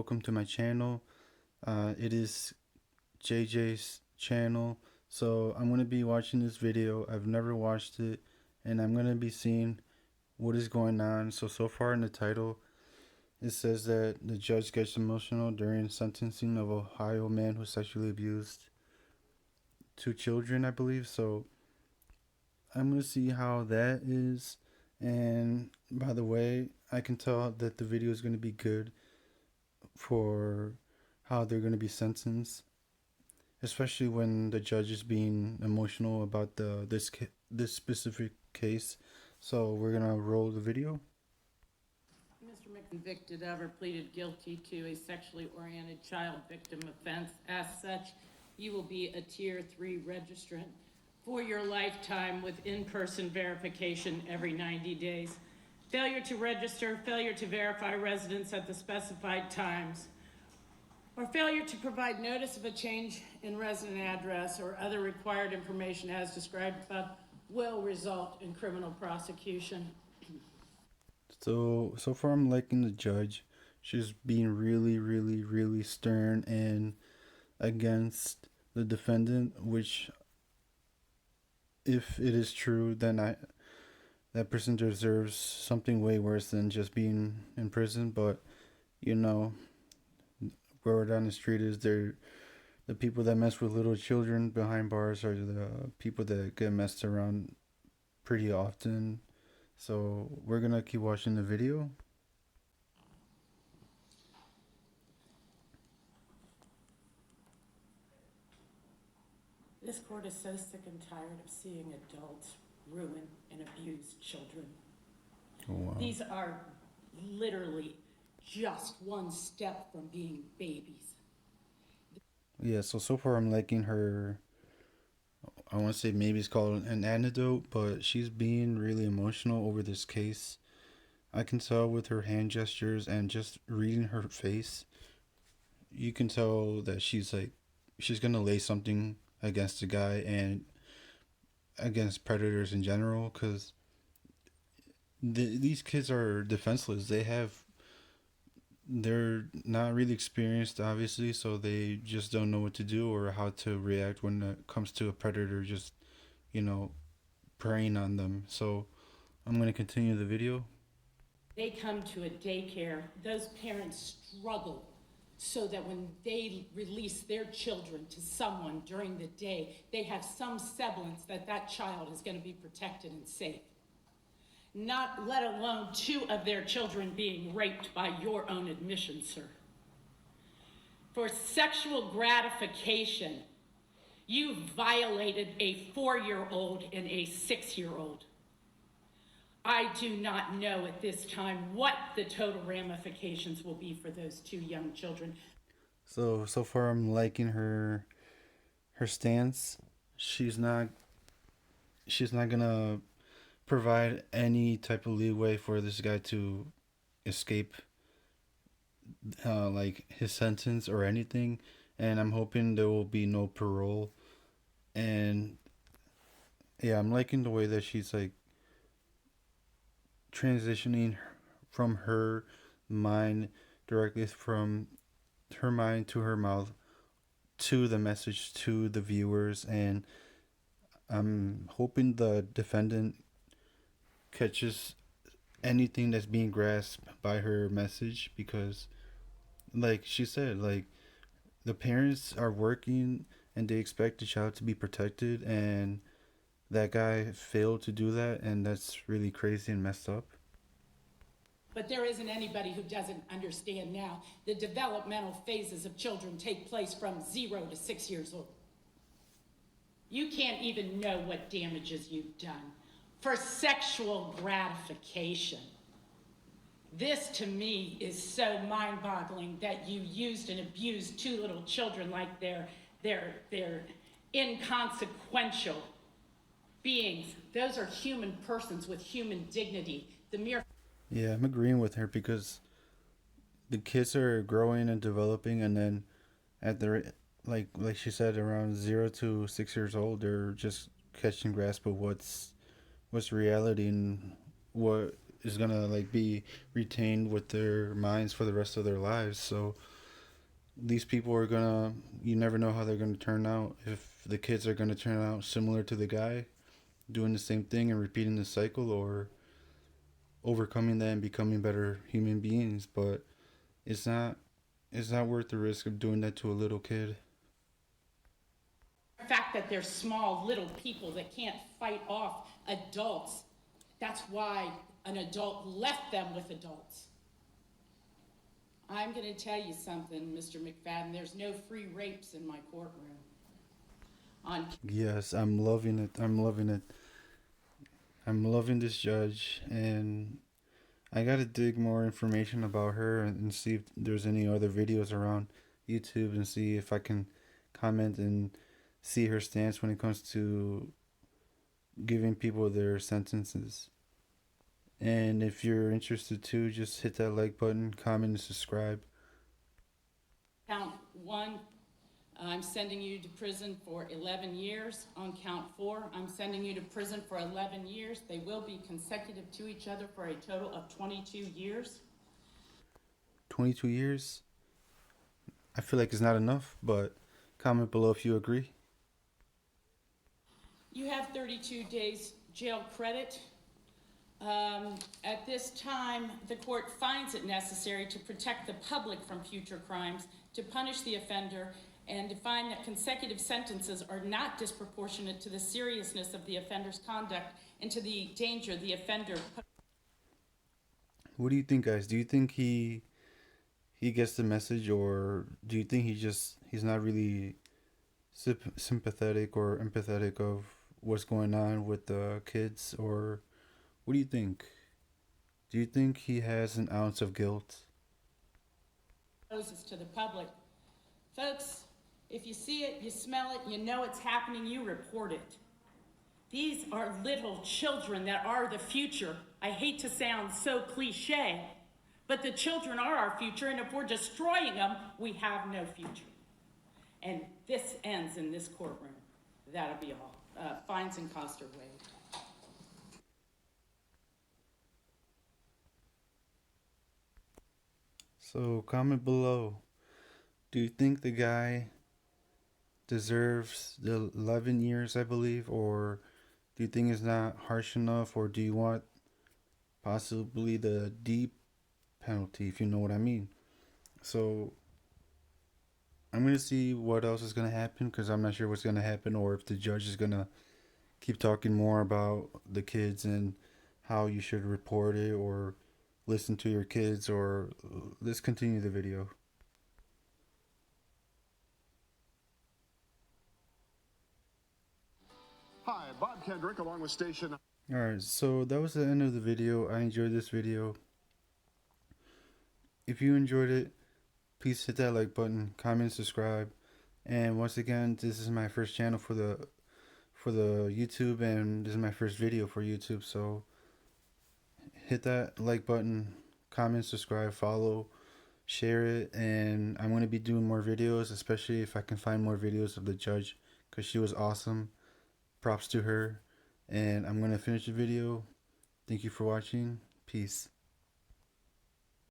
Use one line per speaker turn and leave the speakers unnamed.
welcome to my channel. It is JJ's channel, so I'm going to be watching this video. I've never watched it, and I'm going to be seeing what is going on. So far in the title, it says that the judge gets emotional during sentencing of Ohio man who sexually abused two children, I believe. So I'm going to see how that is. And by the way, I can tell that the video is going to be good for how they're going to be sentenced, especially when the judge is being emotional about this specific case. So we're going to roll the video.
Mr. Convicted of or pleaded guilty to a sexually oriented child victim offense. As such, you will be a Tier 3 registrant for your lifetime with in-person verification every 90 days. Failure to register, failure to verify residence at the specified times, or failure to provide notice of a change in resident address or other required information as described above will result in criminal prosecution.
So far I'm liking the judge. She's being really stern and against the defendant, which, if it is true, then that person deserves something way worse than just being in prison. But you know, word on the street is the people that mess with little children behind bars are the people that get messed around pretty often. So we're gonna keep watching the video.
This court is so sick and tired of seeing adults ruin and abuse children.
Oh, wow.
These are literally just one step from being babies.
Yeah, so far I'm liking her. I want to say maybe it's called an antidote, but she's being really emotional over this case. I can tell with her hand gestures and just reading her face. You can tell that she's gonna lay something against the guy and against predators in general, because these kids are defenseless. They're not really experienced, obviously, so they just don't know what to do or how to react when it comes to a predator just, preying on them. So I'm going to continue the video.
They come to a daycare, those parents struggle so that when they release their children to someone during the day, they have some semblance that that child is going to be protected and safe. Not let alone two of their children being raped by your own admission, sir. For sexual gratification, you violated a 4-year-old and a 6-year-old. I do not know at this time what the total ramifications will be for those two young children.
So far I'm liking her stance. She's not gonna provide any type of leeway for this guy to escape his sentence or anything, and I'm hoping there will be no parole. And yeah, I'm liking the way that she's transitioning from her mind, directly from her mind to her mouth, to the message to the viewers. And I'm hoping the defendant catches anything that's being grasped by her message, because like she said, the parents are working and they expect the child to be protected, and that guy failed to do that, and that's really crazy and messed up.
But there isn't anybody who doesn't understand now the developmental phases of children take place from 0 to 6 years old. You can't even know what damages you've done for sexual gratification. This to me is so mind-boggling that you used and abused two little children like they're inconsequential beings. Those are human persons with human dignity.
Yeah, I'm agreeing with her, because the kids are growing and developing, and then at the like she said, around 0 to 6 years old, they're just catching grasp of what's reality and what is gonna like be retained with their minds for the rest of their lives. So these people are gonna, you never know how they're gonna turn out. If the kids are gonna turn out similar to the guy, doing the same thing and repeating the cycle, or overcoming that and becoming better human beings. But it's not it's not worth the risk of doing that to a little kid.
The fact that they're small little people that can't fight off adults, that's why an adult left them with adults. I'm going to tell you something, Mr. McFadden. There's no free rapes in my courtroom.
Yes, I'm loving it. I'm loving this judge, and I gotta dig more information about her and see if there's any other videos around YouTube, and see if I can comment and see her stance when it comes to giving people their sentences. And if you're interested too, just hit that like button, comment, and subscribe.
Count 1, I'm sending you to prison for 11 years. On count 4, I'm sending you to prison for 11 years. They will be consecutive to each other for a total of 22 years.
22 years? I feel like it's not enough, but comment below if you agree.
You have 32 days jail credit. At this time, the court finds it necessary to protect the public from future crimes, to punish the offender, and to find that consecutive sentences are not disproportionate to the seriousness of the offender's conduct and to the danger the offender.
What do you think, guys? Do you think he gets the message, or do you think he's not really sympathetic or empathetic of what's going on with the kids? Or what do you think? Do you think he has an ounce of guilt?
Poses to the public. Folks, if you see it, you smell it, you know it's happening, you report it. These are little children that are the future. I hate to sound so cliche, but the children are our future, and if we're destroying them, we have no future. And this ends in this courtroom. That'll be all. Fines and costs are waived.
So comment below. Do you think the guy deserves the 11 years, I believe, or do you think it's not harsh enough, or do you want possibly the deep penalty, if you know what I mean? So I'm going to see what else is going to happen, because I'm not sure what's going to happen, or if the judge is going to keep talking more about the kids and how you should report it or listen to your kids. Or let's continue the video.
Hi, Bob Kendrick along with station.
Alright, so that was the end of the video. I enjoyed this video. If you enjoyed it, please hit that like button, comment, subscribe. And once again, this is my first channel for the YouTube, and this is my first video for YouTube. So hit that like button, comment, subscribe, follow, share it, and I'm going to be doing more videos, especially if I can find more videos of the judge, because she was awesome. Props to her. And I'm going to finish the video. Thank you for watching. Peace.